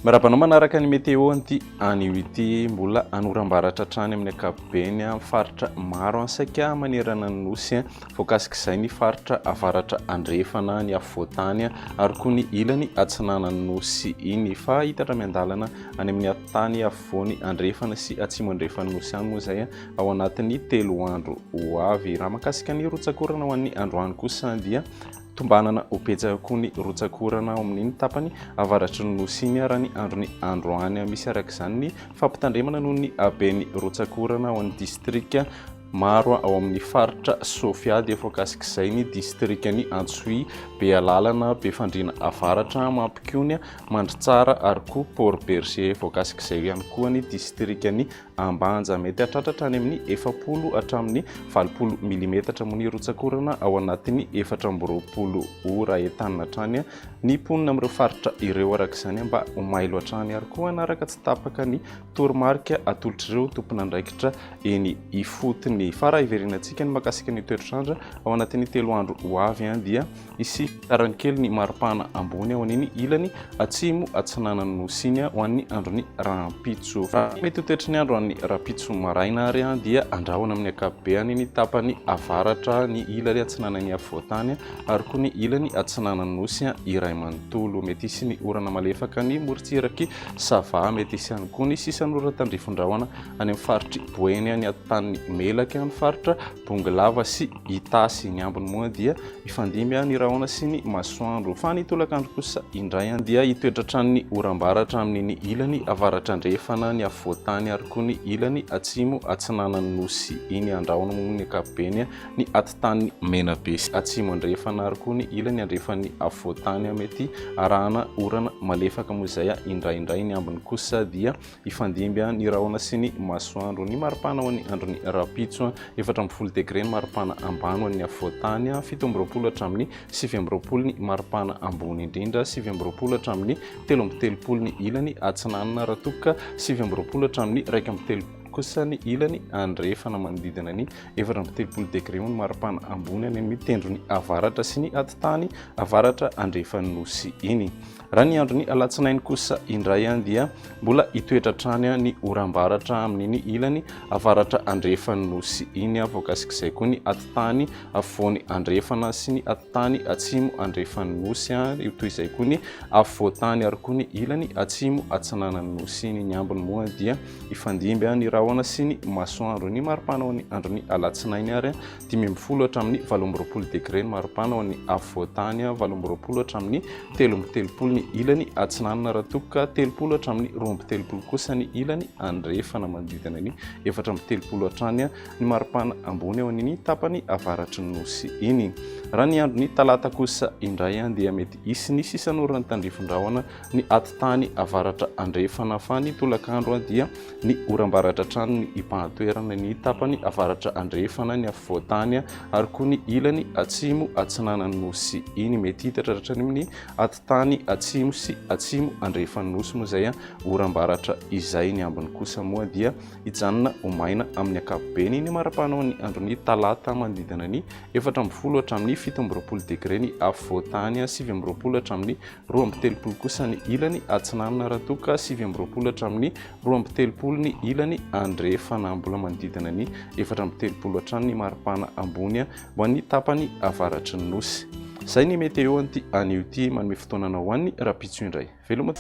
Marabanao manaraka ny météo anty an'ity mbola anorambaratra trany amin'ny ankapobeny faritra maro ansaika manerana ny nosy voakasika izay ny faritra avaratra andrefana ny afovoantany ary koa ny ilany atsinana ny nosy iny fa hitatra miandalana any amin'ny atany afovoany andrefana sy atsimo andrefana nosy any moa izay ao anatin'ny 3 andro ho avy. Raha mahakasika ny rotsakorana ho an'ny androany kosa dia tombanana opetsaka koa ny rotsakorana ao amin'ny tapany avaratry ny nosy iny raha ny andron'ny androany misy araka izany ny fampitandremana noho ny abeny rotsakorana ao amin'ny distrika maro ao amin'ny faritra Sofia dia voakasika izay ny distrikany Antsohi, Bealalana, Befandriana avaratra, Mampikony, Mandritsara ary koa Port Berger. Voakasika izay ihany koa ny distrikany Ambanja mety hahatratra any amin'ny 40 hatramin'ny 20 milimetatra moa ny rotsakorana ao anatin'ny 420 ora entanina hatrany ny ponina amin'ireo faritra ireo araka izany mba ho mailo hatrany ary koa anaraka tsy tapaka ny toromarika atolotr'ireo tompon'andraikitra eny ifotony. Fara iverinantsika ny makasika ny toetr'andro ao anatin'ny 3 andro ho avy dia isy tarany kely ny maripana ambony ao an'iny ilany atsimo atsinana ny nosy iny ho an'ny andron'ny rahampitso. Mety toetr'i ny andro an'ny rahampitso maraina ary dia andrahoana amin'ny ankapobeny ny tapany avaratra ny ilany atsinana ny afovoantany ary koa ny ilany atsinana ny nosy iray manontolo. Mety isy ny orana malefaka ny morotsiraky sava, mety isy ihany koa ny sisan'ora tandrifondrahoana any amin'ny faritry Boeny ny atanin'ny melaka ny faritra Bonglava sy Itasy. Ny ambony moa dia ifandimby ny rahona sy ny masoandro fa ny tolakandro kosa indray dia hitoetratrany ny orambaratra amin'ny ilany avaratra andrefana ny afovoantany ary koa ny ilany atsimo atsinana ny nosy iny andrahoana moa ny ankapobeny ny atitany menabe sy atsimo andrefana ary koa ny ilany andrefan'ny afovoantany mety arahana orana malefaka moa izay indraindray. Ny ambony kosa dia ifandimby ny rahona sy ny masoandro. Ny maripana ho an'ny andron'ny rahampitso 40 degré ny maripana ambany ho an'ny afovoantany, 17 hatramin'ny 20 ny maripana ambony indrindra, 20 hatramin'ny 13 ny ilany atsinanana raha toka 20 hatramin'ny 1 kosa ny ilany andrefana manodidina ny 40 degré ny maripana ambony any amin'ny tendrony avaratra sy ny atitany avaratra andrefan'ny nosy iny. Raha ny andro ny alatsinainy kosa indray dia mbola hitoetratrany ny orambaratra amin'ny ilany avaratra andrefan'ny nosy iny voakasika izay koa ny atitany afovoany andrefana sy ny atitany atsimo andrefan'ny nosy toy izay koa ny afovoantany ary koa ny ilany atsimo atsinana ny nosy iny. Ny ambony moa dia ifandimby ny rahona sy ny masoandro. Ny maripana ho an'ny andro ny alatsinainy ary 10 hatramin'ny 20 degré ny maripana ho an'ny afovoantany, 20 hatramin'ny 13 ny ilany atsinanana raha toka 30 hatramin'ny 20 kosa ny ilany andrefana manodidina ny 4 hatrany ny maripana ambony ao an'iny tapany avaratry ny nosy iny. Raha ny andro ny talata kosa indray dia mety isy ny sisan'ora ny tandrifondrahoana ny atitany avaratra andrefana fa ny tolakandro dia ny orambaratra trano ny ipahantoerana ny tapany avaratra andrefana ny afovoantany ary koa ny ilany atsimo atsinana ny nosy iny mety hitatra hatrany amin'ny atitany atsimo sy atsimo andrefan'ny nosy moa izay orambaratra izay. Ny ambiny kosa moa dia hijanona ho maina amin'ny ankapobeny. Ny maripana ho an'ny andron'ny talata manodidina ny 14 hatramin'ny 17 degré ny afovoantany, 17 hatramin'ny 20 kosa ny ilany atsinanana raha toka 17 hatramin'ny 20 ny ilany andrefana mbola manodidina ny 17 hatrany ny maripana ambony ho an'ny tapany avaratry ny nosy. Izay ny météo anty an'io ty manome fotoanana ho an'ny rahampitso indray. Veloma.